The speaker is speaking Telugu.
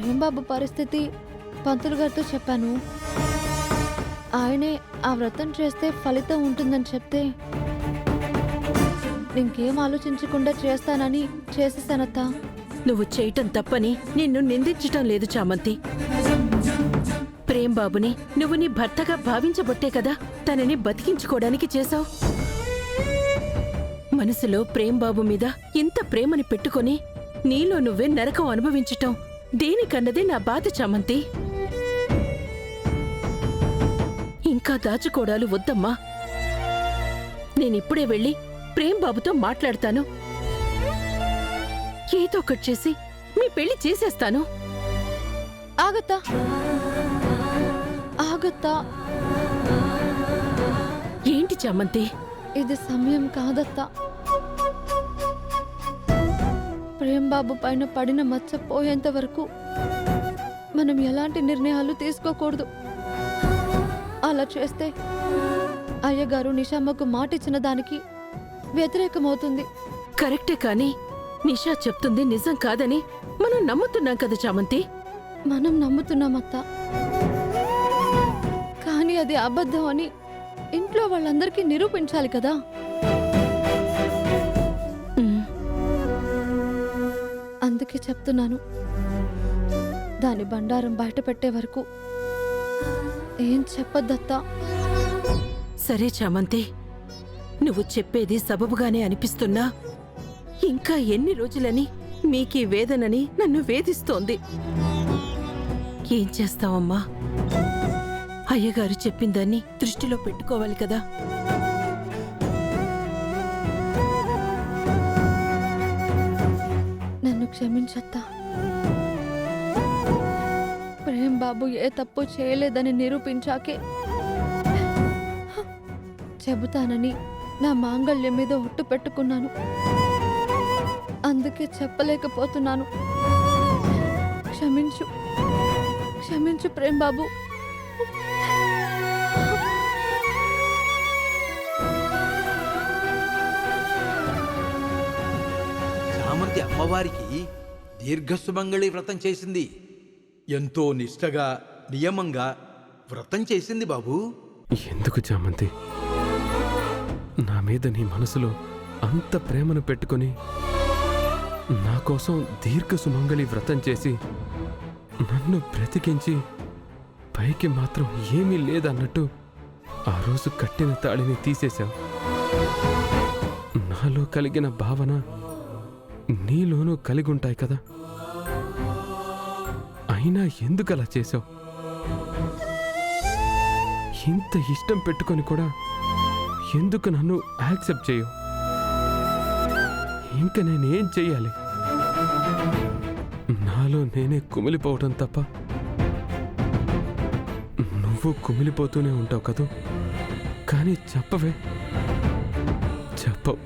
ప్రేమ్బాబు పరిస్థితి పంతులు గారితో చెప్పాను. ఆయనే ఆ వ్రతం చేస్తే ఫలితం ఉంటుందని చెప్తే ఇంకేం ఆలోచించకుండా చేస్తానని చేసేసానత్తా. నువ్వు చేయటం తప్పని నిన్ను నిందించటం లేదు చామంతి. ప్రేమ్బాబుని నువ్వు నీ భర్తగా భావించబట్టే కదా తనని బతికించుకోవడానికి చేశావు. మనసులో ప్రేమ్బాబు మీద ఇంత ప్రేమని పెట్టుకొని నీలో నువ్వే నరకం అనుభవించటం దేనికన్నదే నా బాధ చామంతి. ఇంకా దాచుకోడాలు వద్దమ్మా. నేనిప్పుడే వెళ్ళి ప్రేమ్బాబుతో మాట్లాడతాను. ఏదో ఒకటి చేసి మీ పెళ్లి చేసేస్తాను. ఆగత్తా, ఆగత్తా. ఏంటి చామంతి? ఇది సమయం కాదత్తా. ప్రేమ్బాబు పైన పడిన మచ్చ పోయేంత వరకు మనం ఎలాంటి నిర్ణయాలు తీసుకోకూడదు. అలా చేస్తే అయ్యగారు నిషామ్మకు మాటిచ్చిన దానికి వ్యతిరేకమవుతుంది. కరెక్టే, కాని నిషా చెప్తుంది నిజం కాదని మనం నమ్ముతున్నాం కదా చామంతి. మనం నమ్ముతున్నామత్తా, కానీ అది అబద్ధం అని ఇంట్లో వాళ్ళందరికీ నిరూపించాలి కదా. అందుకే చెప్తున్నాను, దాని బండారం బయట పెట్టే వరకు ఏం చెప్పొద్దత్తా. సరే చామంతి, నువ్వు చెప్పేది సబబుగానే అనిపిస్తున్నా ఇంకా ఎన్ని రోజులని మీకీ వేదనని నన్ను వేధిస్తోంది. ఏం చేస్తావమ్మా? అయ్యగారు చెప్పిందాన్ని దృష్టిలో పెట్టుకోవాలి కదా. నన్ను క్షమించత్తా. ప్రేమ్బాబు ఏ తప్పు చేయలేదని నిరూపించాకే చెబుతానని నా మాంగళ్యం మీద ఒట్టు పెట్టుకున్నాను. అందుకే చెప్పలేకపోతున్నాను. క్షమించు, క్షమించు ప్రేమ్బాబు. చామంతి అమ్మవారికి దీర్ఘసుమంగళి వ్రతం చేసింది. ఎంతో నిష్టగా నియమంగా వ్రతం చేసింది బాబూ. ఎందుకు చామంతి నా మీద నీ మనసులో అంత ప్రేమను పెట్టుకుని నా కోసం దీర్ఘ సుమంగళి వ్రతం చేసి నన్ను బ్రతికించి పైకి మాత్రం ఏమీ లేదన్నట్టు ఆ రోజు కట్టిన తాళిని తీసేశావు. నాలో కలిగిన భావన నీలోనూ కలిగి ఉంటాయి కదా. అయినా ఎందుకు అలా చేశావు? ఇంత ఇష్టం పెట్టుకొని కూడా ఎందుకు నన్ను యాక్సెప్ట్ చేయవు? ఇంకా నేనేం చెయ్యాలి? నాలో నేనే కుమిలిపోవటం తప్ప నువ్వు కుమిలిపోతూనే ఉంటావు కదూ. కానీ చెప్పవే, చెప్పవు.